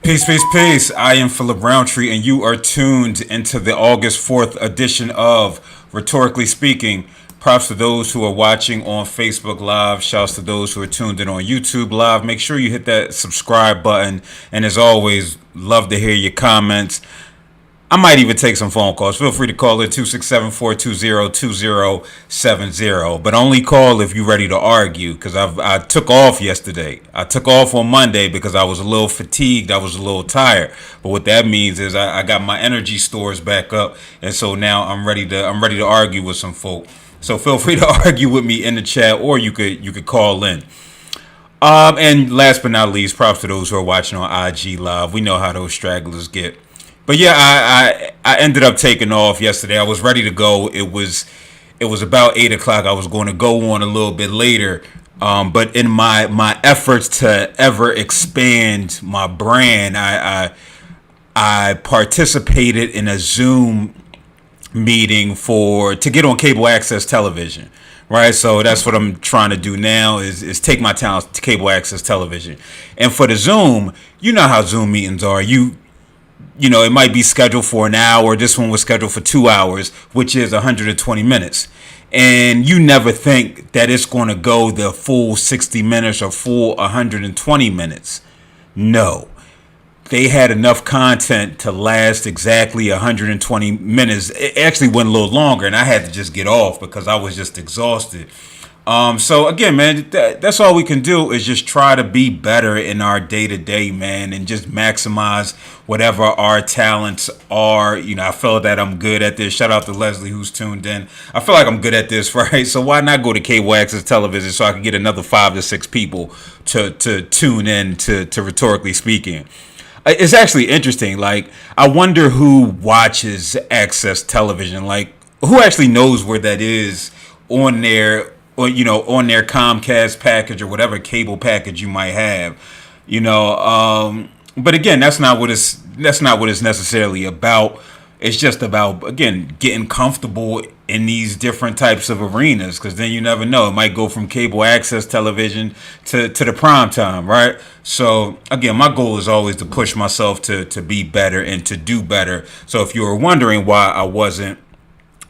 Peace, peace, peace. I am Phillip Roundtree, and you are tuned into the August 4th edition of Rhetorically Speaking. Props to those who are watching on Facebook Live. Shouts to those who are tuned in on YouTube Live. Make sure you hit that subscribe button. And as always, love to hear your comments. I might even take some phone calls. Feel free to call in 267-420-2070. But only call if you're ready to argue, because I took off yesterday. I took off on Monday because I was a little fatigued. I was a little tired. But what that means is I got my energy stores back up, and so now I'm ready to argue with some folk. So feel free to argue with me in the chat, or you could call in. And last but not least, props to those who are watching on IG Live. We know how those stragglers get. But yeah, I ended up taking off yesterday. I was ready to go. It was about 8 o'clock. I was going to go on a little bit later. But in my efforts to ever expand my brand, I participated in a Zoom meeting to get on cable access television. Right, so that's what I'm trying to do now is take my talents to cable access television. And for the Zoom, you know how Zoom meetings are. You know, it might be scheduled for an hour. This one was scheduled for 2 hours, which is 120 minutes. And you never think that it's going to go the full 60 minutes or full 120 minutes. No. They had enough content to last exactly 120 minutes. It actually went a little longer, and I had to just get off because I was just exhausted. So again, man, that's all we can do is just try to be better in our day-to-day, man, and just maximize whatever our talents are. You know, I feel that I'm good at this. Shout out to Leslie who's tuned in. I feel like I'm good at this, right? So why not go to cable access television so I can get another 5 to 6 people to tune in to Rhetorically Speaking? It's actually interesting. Like, I wonder who watches access television. Like, who actually knows where that is on their, or on their Comcast package or whatever cable package you might have, But again, that's not what it's necessarily about. It's just about, again, getting comfortable in these different types of arenas, because then you never know. It might go from cable access television to the prime time, right? So again, my goal is always to push myself to be better and to do better. So if you were wondering why I wasn't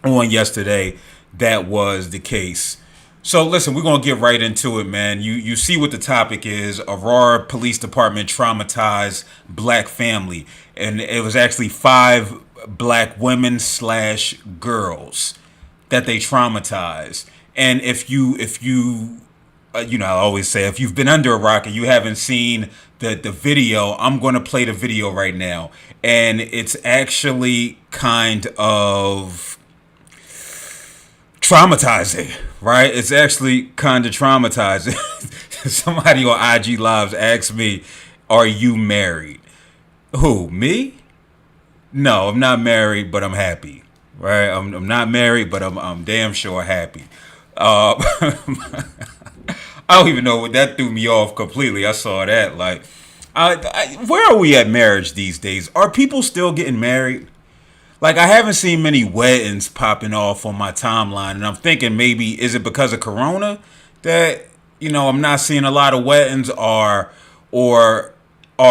on yesterday, that was the case. So listen, we're going to get right into it, man. You see what the topic is. Aurora Police Department traumatized black family. And it was actually 5 black women / girls that they traumatized. And if you I always say, if you've been under a rock and you haven't seen the video, I'm going to play the video right now. And it's actually kind of traumatizing, right? It's actually kind of traumatizing. Somebody on IG Lives asked me, "Are you married?" Who, me? No, I'm not married, but I'm happy, right? I'm not married, but I'm damn sure happy. I don't even know what that threw me off completely. I saw that. Like, where are we at marriage these days? Are people still getting married? Like, I haven't seen many weddings popping off on my timeline, and I'm thinking maybe, is it because of Corona that, I'm not seeing a lot of weddings, or are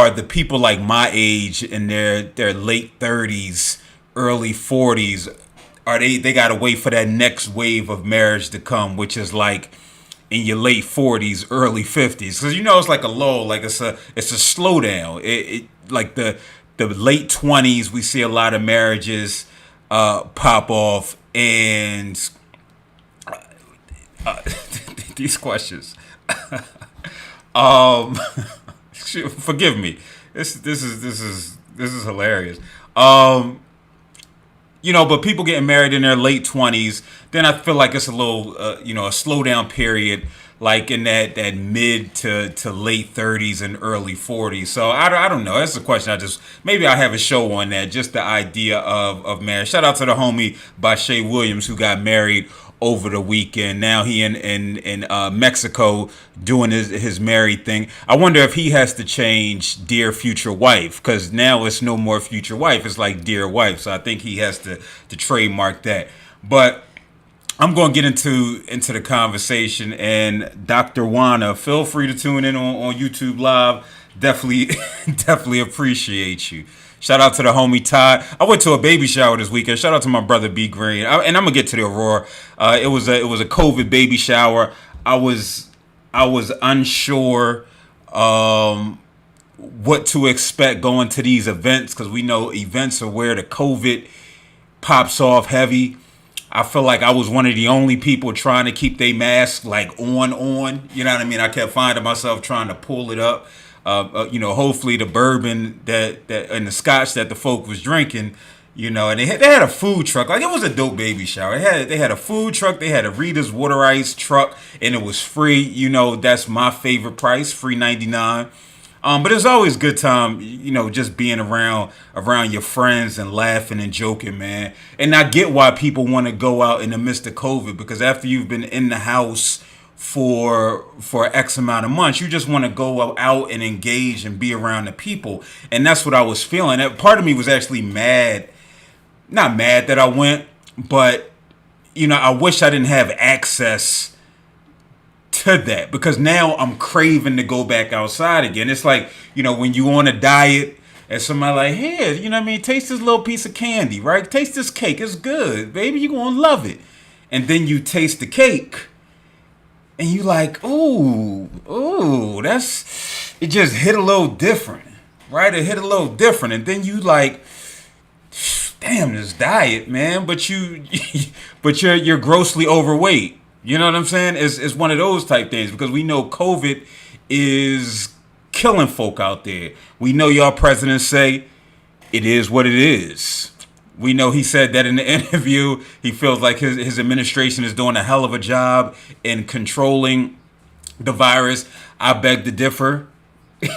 the people like my age in their late 30s, early 40s, are they got to wait for that next wave of marriage to come, which is like in your late 40s, early 50s? Because it's like a lull, like it's a slowdown. It like the late 20s, we see a lot of marriages pop off, and these questions. Forgive me. This is hilarious. But people getting married in their late 20s, then I feel like it's a little, a slowdown period, like in that mid to late 30s and early 40s. So I don't know. That's the question. Maybe I'll have a show on that. Just the idea of marriage. Shout out to the homie Bashay Williams who got married over the weekend. Now he in Mexico doing his married thing. I wonder if he has to change dear future wife, because now it's no more future wife. It's like dear wife. So I think he has to trademark that. But I'm going to get into the conversation, and Dr. Wana, feel free to tune in on YouTube Live. Definitely, definitely appreciate you. Shout out to the homie Todd. I went to a baby shower this weekend. Shout out to my brother B Green. And I'm gonna get to the Aurora. It was a COVID baby shower. I was unsure what to expect going to these events, because we know events are where the COVID pops off heavy. I feel like I was one of the only people trying to keep their mask like on. You know what I mean? I kept finding myself trying to pull it up. Hopefully the bourbon that and the scotch that the folk was drinking, and they had a food truck. Like, it was a dope baby shower. They had a food truck. They had a Rita's water ice truck, and it was free. That's my favorite price, free 99. But it's always a good time, just being around your friends and laughing and joking, man. And I get why people want to go out in the midst of COVID, because after you've been in the house for X amount of months, you just want to go out and engage and be around the people. And that's what I was feeling. That part of me was actually mad, not mad that I went, but I wish I didn't have access to that, because now I'm craving to go back outside again. It's like, when you on a diet and somebody like, here, taste this little piece of candy, right? Taste this cake. It's good, baby. You're going to love it. And then you taste the cake and you like, ooh, it just hit a little different, right? It hit a little different. And then you like, damn, this diet, man. But you're grossly overweight. You know what I'm saying? It's one of those type things, because we know COVID is killing folk out there. We know y'all president say it is what it is. We know he said that in the interview. He feels like his administration is doing a hell of a job in controlling the virus. I beg to differ,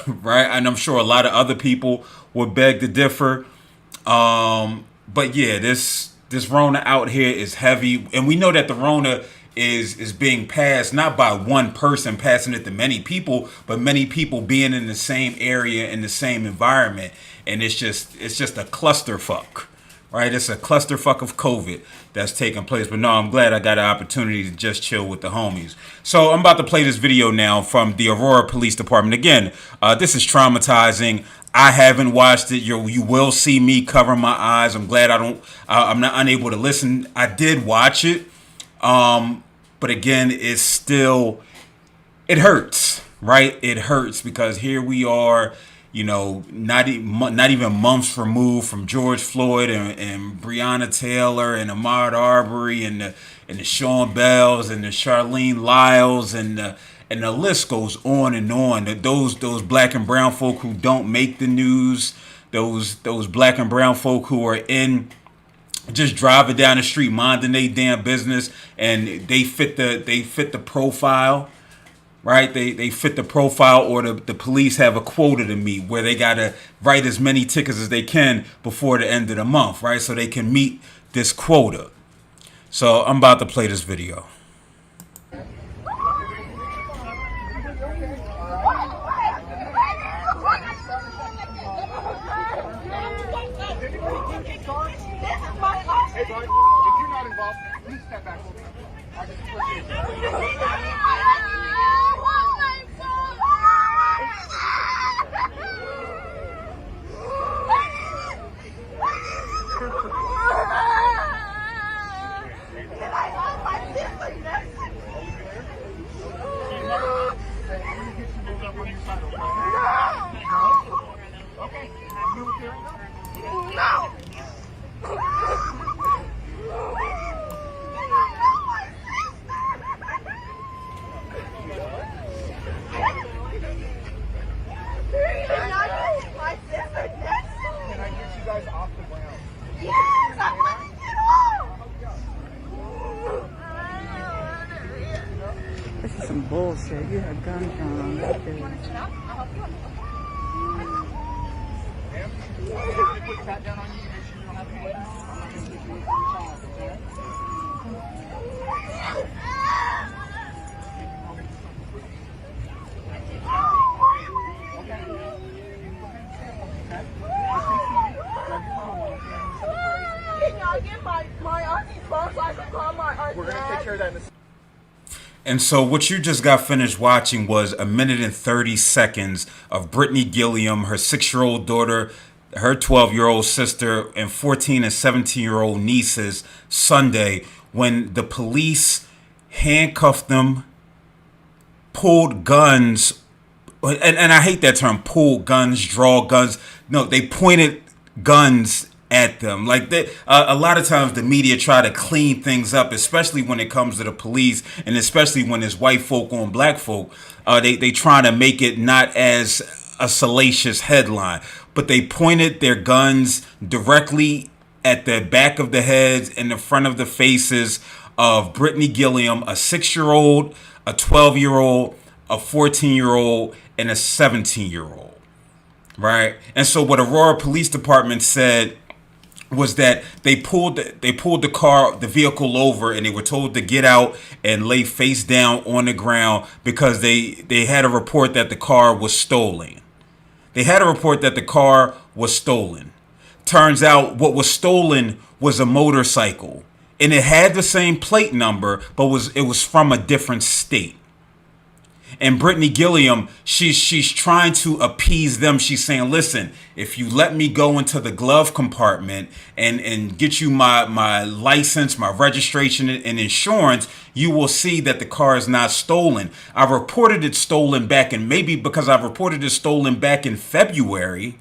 right? And I'm sure a lot of other people would beg to differ. But yeah, this Rona out here is heavy, and we know that the Rona is being passed not by one person passing it to many people, but many people being in the same area, in the same environment. And it's just a clusterfuck, right? It's a clusterfuck of COVID that's taking place. But no, I'm glad I got an opportunity to just chill with the homies. So I'm about to play this video now from the Aurora Police Department. Again, this is traumatizing. I haven't watched it. You will see me cover my eyes. I'm glad I'm not unable to listen. I did watch it. But again, it hurts, right? It hurts, because here we are, not even months removed from George Floyd and Breonna Taylor and Ahmaud Arbery and the Sean Bells and the Charlene Lyles and the list goes on and on. Those black and brown folk who don't make the news, those black and brown folk who are just driving down the street, minding their damn business, and they fit the profile, right? They fit the profile, or the police have a quota to meet where they gotta write as many tickets as they can before the end of the month, right? So they can meet this quota. So I'm about to play this video. Hey, bud, if you're not involved, please step back. I just appreciate it. No! This is some bullshit. You have guns drawn on that dude. Put that down on you. Make sure you don't have any weapons. I'm not going to get you into your child, okay? We're going to take care of that in a second. And so what you just got finished watching was a minute and 30 seconds of Brittany Gilliam, her 6-year-old daughter, her 12-year-old sister, and 14 and 17-year-old nieces Sunday when the police handcuffed them, pulled guns, and I hate that term, pulled guns, draw guns. No, they pointed guns at them. Like a lot of times the media try to clean things up, especially when it comes to the police, and especially when it's white folk on black folk. They try to make it not as a salacious headline, but they pointed their guns directly at the back of the heads and the front of the faces of Brittany Gilliam, a 6-year-old, a 12-year-old, a 14-year-old, and a 17-year-old. Right? And so what Aurora Police Department said was that they pulled the vehicle over, and they were told to get out and lay face down on the ground because they had a report that the car was stolen. They had a report that the car was stolen. Turns out what was stolen was a motorcycle, and it had the same plate number, but it was from a different state. And Brittany Gilliam, she's trying to appease them. She's saying, listen, if you let me go into the glove compartment and get you my license, my registration, and insurance, you will see that the car is not stolen. I reported it stolen back in, maybe because I reported it stolen back in February,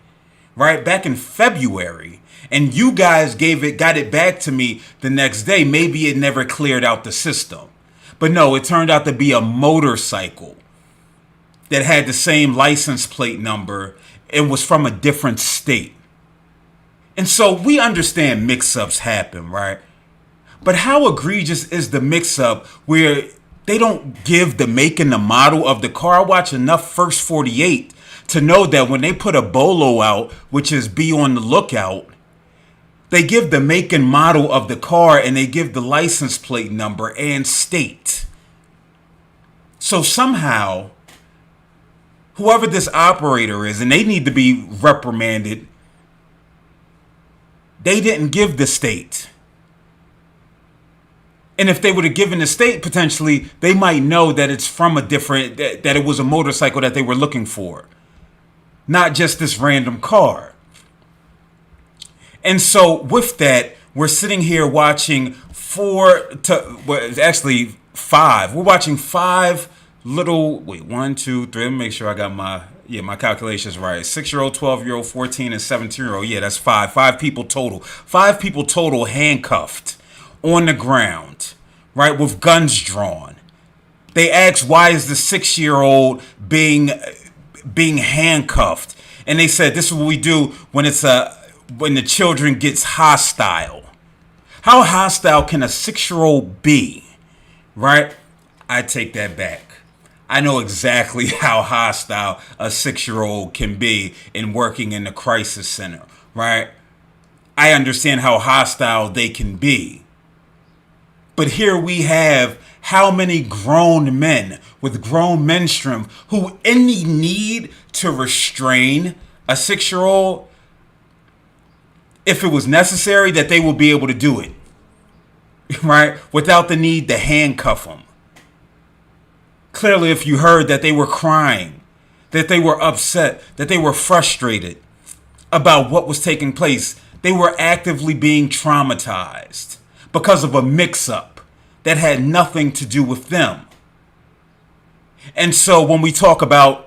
right? Back in February. And you guys got it back to me the next day. Maybe it never cleared out the system. But no, it turned out to be a motorcycle that had the same license plate number and was from a different state. And so we understand mix-ups happen, right? But how egregious is the mix-up where they don't give the make and the model of the car? I watch enough First 48 to know that when they put a bolo out, which is be on the lookout, they give the make and model of the car and they give the license plate number and state. So somehow, whoever this operator is, and they need to be reprimanded, they didn't give the state. And if they would have given the state, potentially, they might know that it's from a different, that it was a motorcycle that they were looking for, not just this random car. And so with that, we're sitting here watching five. We're watching five little, 1, 2, 3. Let me make sure I got my calculations right. 6-year-old, 12-year-old, 14, and 17-year-old. Yeah, that's five. 5 people total. 5 people total handcuffed on the ground, right, with guns drawn. They asked, why is the 6-year-old being handcuffed? And they said, this is what we do when when the children gets hostile. How hostile can a 6-year-old be, right? I take that back. I know exactly how hostile a 6-year-old can be in working in the crisis center, right? I understand how hostile they can be. But here we have how many grown men with grown menstruum who any need to restrain a 6-year-old, if it was necessary, that they will be able to do it, right? Without the need to handcuff them. Clearly, if you heard that they were crying, that they were upset, that they were frustrated about what was taking place, they were actively being traumatized because of a mix-up that had nothing to do with them. And so when we talk about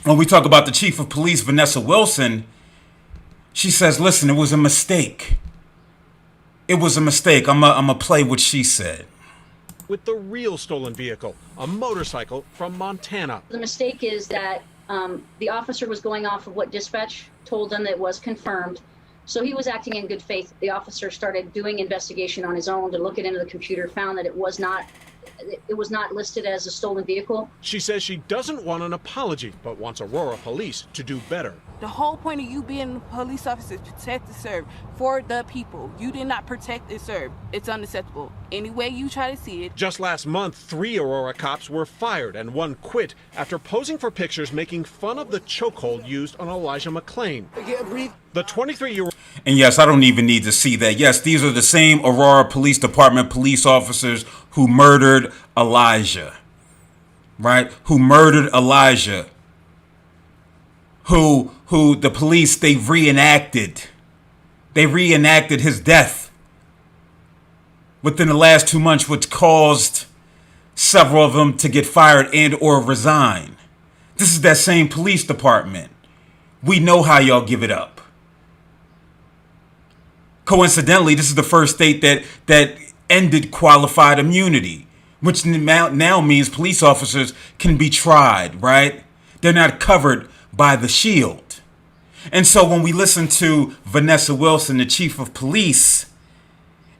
the chief of police, Vanessa Wilson, she says, listen, it was a mistake. It was a mistake. I'm gonna play what she said. With the real stolen vehicle, a motorcycle from Montana. The mistake is that the officer was going off of what dispatch told them that was confirmed. So he was acting in good faith. The officer started doing investigation on his own to look it into the computer, found that it was not listed as a stolen vehicle. She says she doesn't want an apology, but wants Aurora police to do better. The whole point of you being a police officer is protect and serve for the people. You did not protect and serve. It's unacceptable. Any way you try to see it. Just last month, 3 Aurora cops were fired and 1 quit after posing for pictures making fun of the chokehold used on Elijah McClain. The 23-year-old... And yes, I don't even need to see that. Yes, these are the same Aurora Police Department police officers who murdered Elijah. right, who murdered Elijah, who the police, they reenacted his death within the last 2 months, which caused several of them to get fired and or resign. This is that same police department. We know how y'all give it up. Coincidentally, this is the first state that ended qualified immunity, which now means police officers can be tried, right? They're not covered by the shield. And so when we listen to Vanessa Wilson, the chief of police,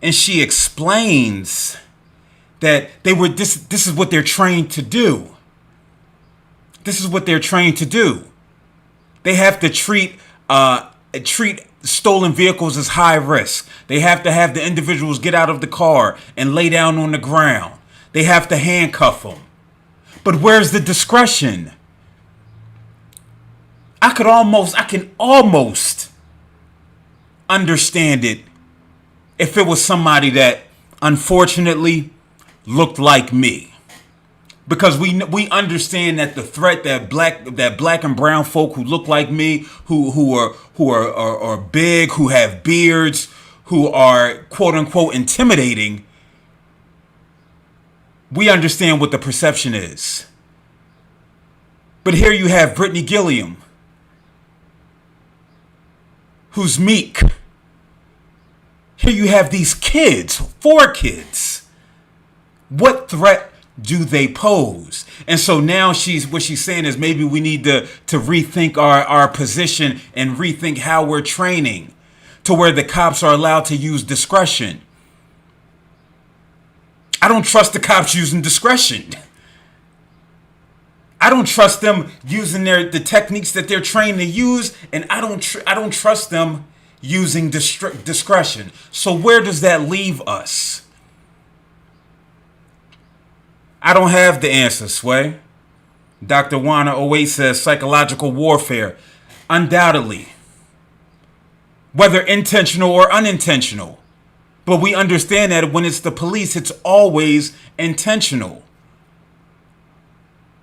and she explains that this is what they're trained to do. This is what they're trained to do. They have to treat stolen vehicles as high risk. They have to have the individuals get out of the car and lay down on the ground. They have to handcuff them. But where's the discretion? I can almost understand it if it was somebody that unfortunately looked like me. Because we understand that the threat that black and brown folk who look like me, who are big, who have beards, who are quote unquote intimidating, we understand what the perception is. But here you have Brittany Gilliam, who's meek. Here you have these kids, 4 kids. What threat do they pose? And so now what she's saying is maybe we need to rethink our position and rethink how we're training to where the cops are allowed to use discretion. I don't trust the cops using discretion. I don't trust them using the techniques that they're trained to use, and I don't trust them using discretion. So where does that leave us? I don't have the answer, Sway. Dr. Wana 08 says psychological warfare. Undoubtedly. Whether intentional or unintentional. But we understand that when it's the police, it's always intentional.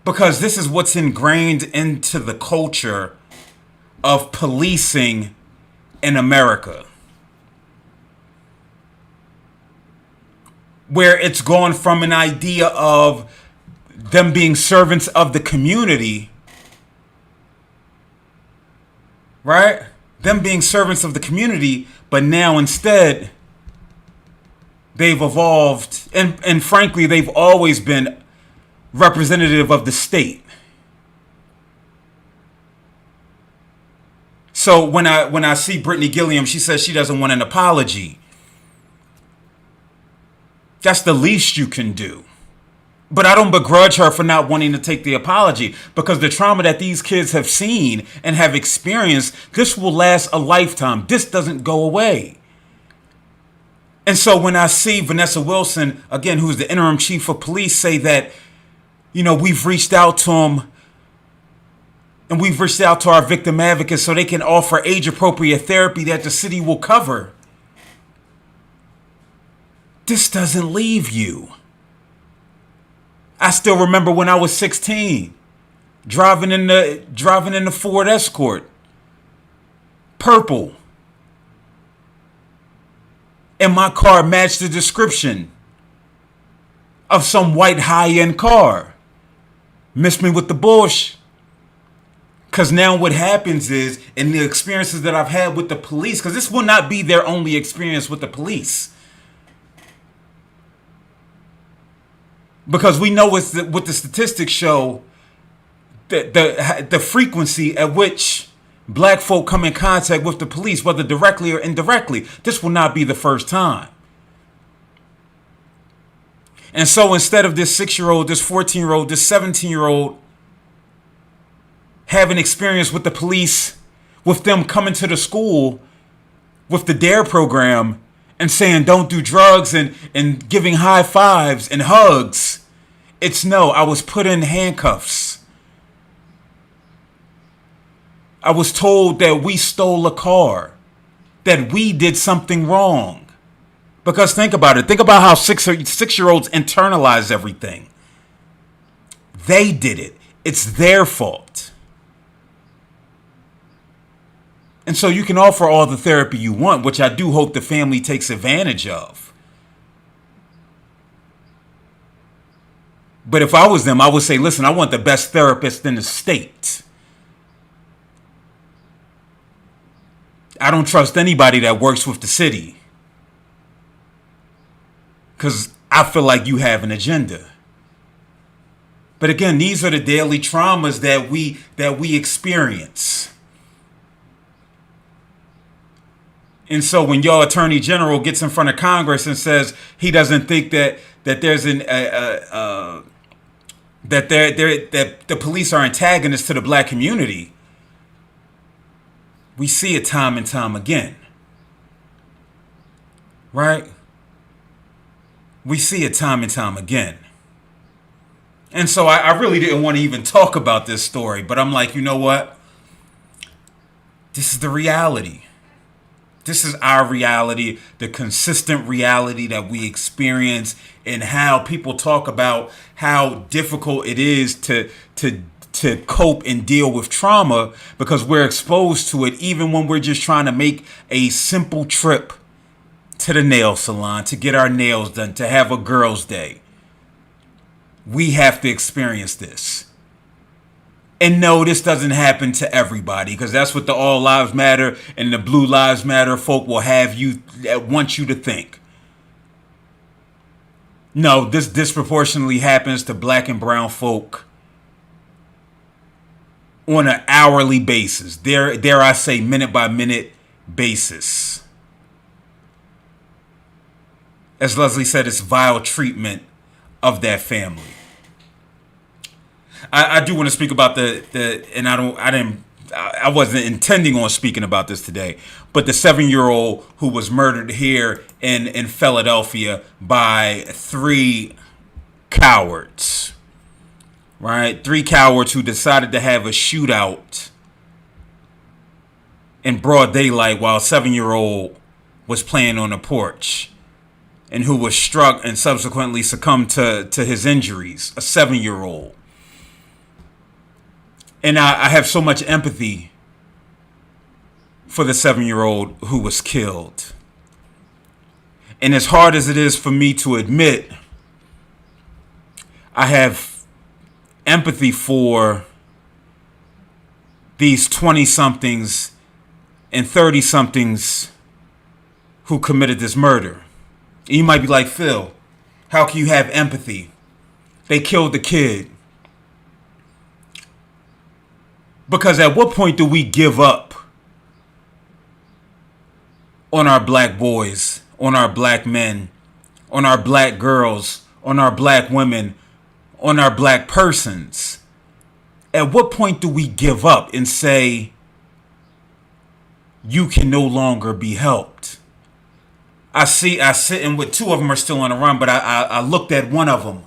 Because this is what's ingrained into the culture of policing in America. Where it's gone from an idea of them being servants of the community, right? Them being servants of the community, but now instead they've evolved, and frankly, they've always been representative of the state. So when I see Brittany Gilliam, she says she doesn't want an apology. That's the least you can do. But I don't begrudge her for not wanting to take the apology, because the trauma that these kids have seen and have experienced, this will last a lifetime. This doesn't go away. And so when I see Vanessa Wilson, again, who's the interim chief of police, say that, we've reached out to them and we've reached out to our victim advocates so they can offer age-appropriate therapy that the city will cover. This doesn't leave you. I still remember when I was 16, driving in the Ford Escort, purple, and my car matched the description of some white high-end car. Miss me with the bullshit. Because now what happens is, in the experiences that I've had with the police, because this will not be their only experience with the police. Because we know what the statistics show, the frequency at which black folk come in contact with the police, whether directly or indirectly. This will not be the first time. And so instead of this 6-year-old, this 14-year-old, this 17-year-old having experience with the police, with them coming to the school with the DARE program and saying don't do drugs and giving high fives and hugs, it's no, I was put in handcuffs. I was told that we stole a car, that we did something wrong. Because think about it. Think about how 6-year-olds internalize everything. They did it. It's their fault. And so you can offer all the therapy you want, which I do hope the family takes advantage of. But if I was them, I would say, listen, I want the best therapist in the state. I don't trust anybody that works with the city, because I feel like you have an agenda. But again, these are the daily traumas that we experience. And so when your attorney general gets in front of Congress and says he doesn't think that there's that the police are antagonists to the black community, we see it time and time again. Right? We see it time and time again. And so I really didn't want to even talk about this story, but I'm like, you know what? This is the reality. This is our reality, the consistent reality that we experience, and how people talk about how difficult it is to cope and deal with trauma, because we're exposed to it even when we're just trying to make a simple trip to the nail salon to get our nails done, to have a girl's day. We have to experience this. And no, this doesn't happen to everybody, because that's what the All Lives Matter and the Blue Lives Matter folk will have you, want you to think. No, this disproportionately happens to black and brown folk on an hourly basis. Dare I say minute by minute basis. As Leslie said, it's vile treatment of that family. I do want to speak about and I wasn't intending on speaking about this today, but the 7-year-old who was murdered here in Philadelphia by 3 cowards, right? 3 cowards who decided to have a shootout in broad daylight while a 7-year-old was playing on the porch, and who was struck and subsequently succumbed to his injuries, a 7-year-old. And I have so much empathy for the 7-year-old who was killed. And as hard as it is for me to admit, I have empathy for these 20-somethings and 30-somethings who committed this murder. And you might be like, Phil, how can you have empathy? They killed the kid. Because at what point do we give up on our black boys, on our black men, on our black girls, on our black women, on our black persons? At what point do we give up and say, you can no longer be helped? I sit in with 2 of them are still on the run, but I looked at one of them.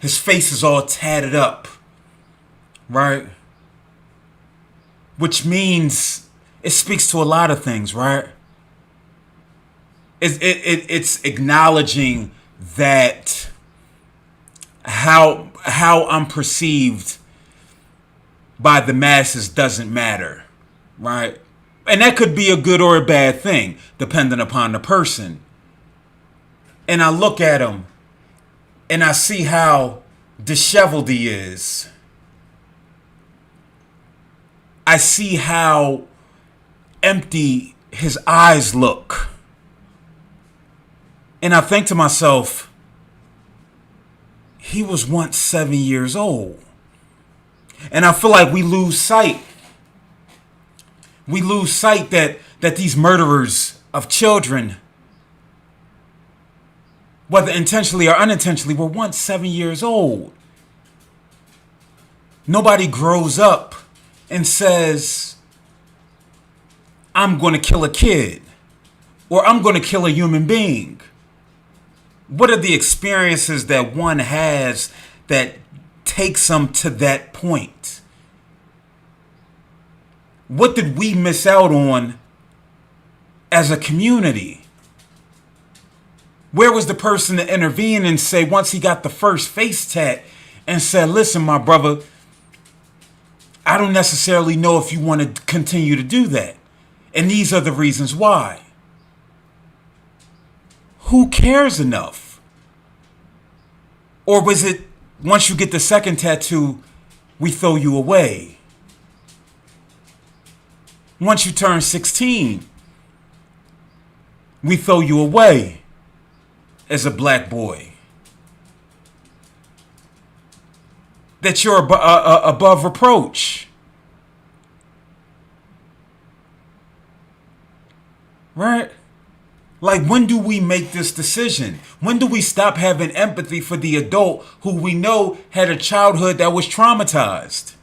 His face is all tatted up, right? Which means it speaks to a lot of things, right? It's acknowledging that how I'm perceived by the masses doesn't matter, right? And that could be a good or a bad thing, depending upon the person. And I look at him and I see how disheveled he is. I see how empty his eyes look. And I think to myself, he was once 7 years old. And I feel like we lose sight. We lose sight that these murderers of children, whether intentionally or unintentionally, were once 7 years old. Nobody grows up and says, I'm going to kill a kid, or I'm going to kill a human being. What are the experiences that one has that takes them to that point? What did we miss out on as a community? Where was the person to intervene and say, once he got the first face tat, and said, listen, my brother, I don't necessarily know if you want to continue to do that. And these are the reasons why. Who cares enough? Or was it, once you get the second tattoo, we throw you away? Once you turn 16, we throw you away as a black boy. That you're above reproach. Right? Like, when do we make this decision? When do we stop having empathy for the adult who we know had a childhood that was traumatized?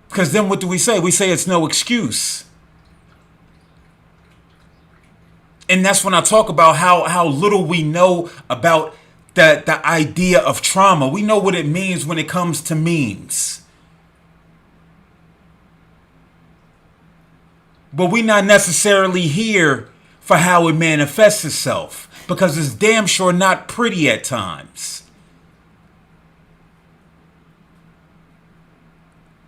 Because then what do we say? We say it's no excuse. And that's when I talk about how little we know about the idea of trauma. We know what it means when it comes to memes. But we're not necessarily here for how it manifests itself, because it's damn sure not pretty at times.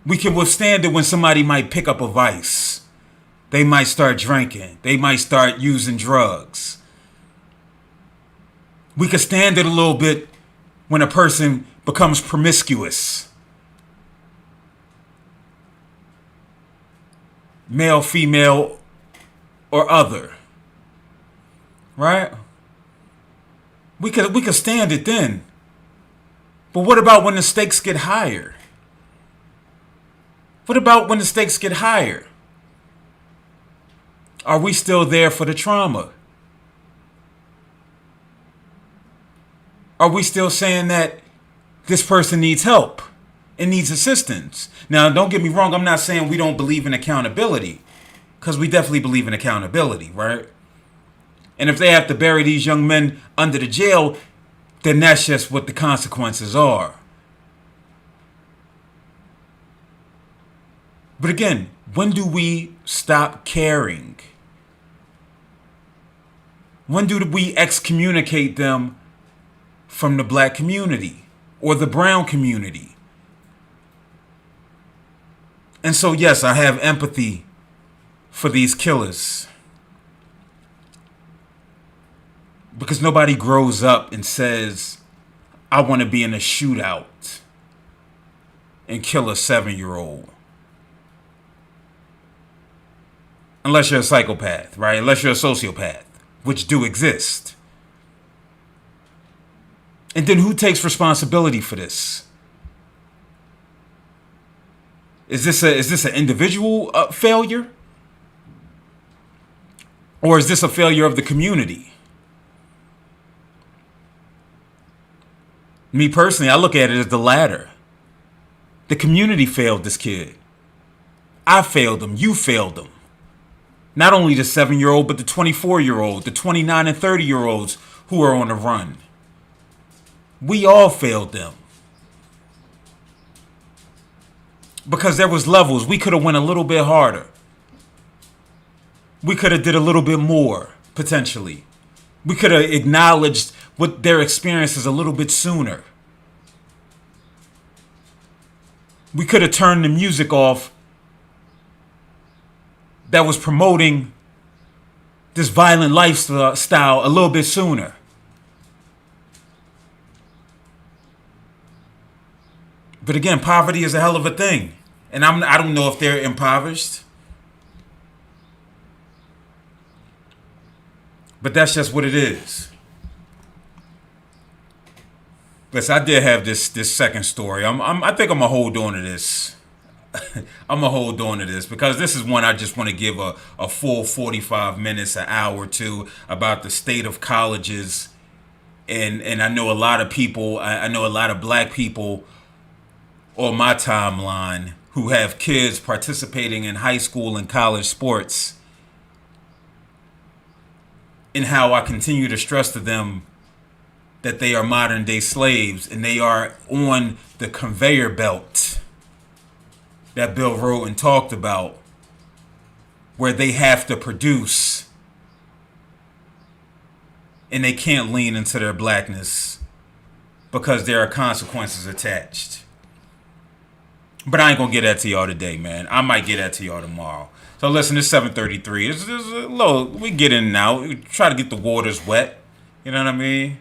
We can withstand it when somebody might pick up a vice. They might start drinking. They might start using drugs. We can stand it a little bit when a person becomes promiscuous. Male, female, or other. Right? We could stand it then. But what about when the stakes get higher? What about when the stakes get higher? Are we still there for the trauma? Are we still saying that this person needs help and needs assistance? Now, don't get me wrong. I'm not saying we don't believe in accountability, because we definitely believe in accountability, right? And if they have to bury these young men under the jail, then that's just what the consequences are. But again, when do we stop caring? When do we excommunicate them from the black community or the brown community? And so, yes, I have empathy for these killers, because nobody grows up and says, I want to be in a shootout and kill a 7-year-old. Unless you're a psychopath, right? Unless you're a sociopath, which do exist. And then who takes responsibility for this? Is this an individual failure? Or is this a failure of the community? Me personally, I look at it as the latter. The community failed this kid. I failed him. You failed him. Not only the 7-year-old, but the 24-year-old, the 29 and 30-year-olds who are on the run. We all failed them. Because there was levels. We could have went a little bit harder. We could have did a little bit more, potentially. We could have acknowledged what their experiences a little bit sooner. We could have turned the music off that was promoting this violent lifestyle a little bit sooner. But again, poverty is a hell of a thing. And I don't know if they're impoverished. But that's just what it is. Listen, I did have this second story. I think I'm gonna hold on to this. I'm gonna hold on to this because this is one I just want to give a full 45 minutes, an hour or two about the state of colleges. And I know a lot of people, I know a lot of black people on my timeline who have kids participating in high school and college sports, and how I continue to stress to them that they are modern day slaves and they are on the conveyor belt that Bill wrote and talked about, where they have to produce and they can't lean into their blackness because there are consequences attached. But I ain't gonna get that to y'all today, man. I might get that to y'all tomorrow. So listen, it's 7:33. It's a little, we get in and out. We try to get the waters wet. You know what I mean?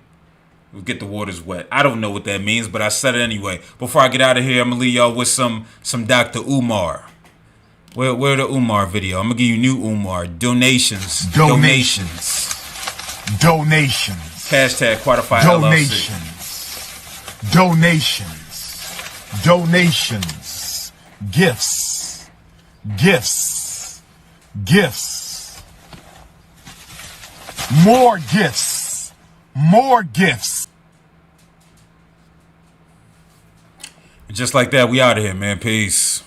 We get the waters wet. I don't know what that means, but I said it anyway. Before I get out of here, I'm gonna leave y'all with some Dr. Umar. Where the Umar video? I'm gonna give you new Umar. Donations. Hashtag Quantify LLC. Donations. Gifts. More gifts. Just like that, we out of here, man. Peace.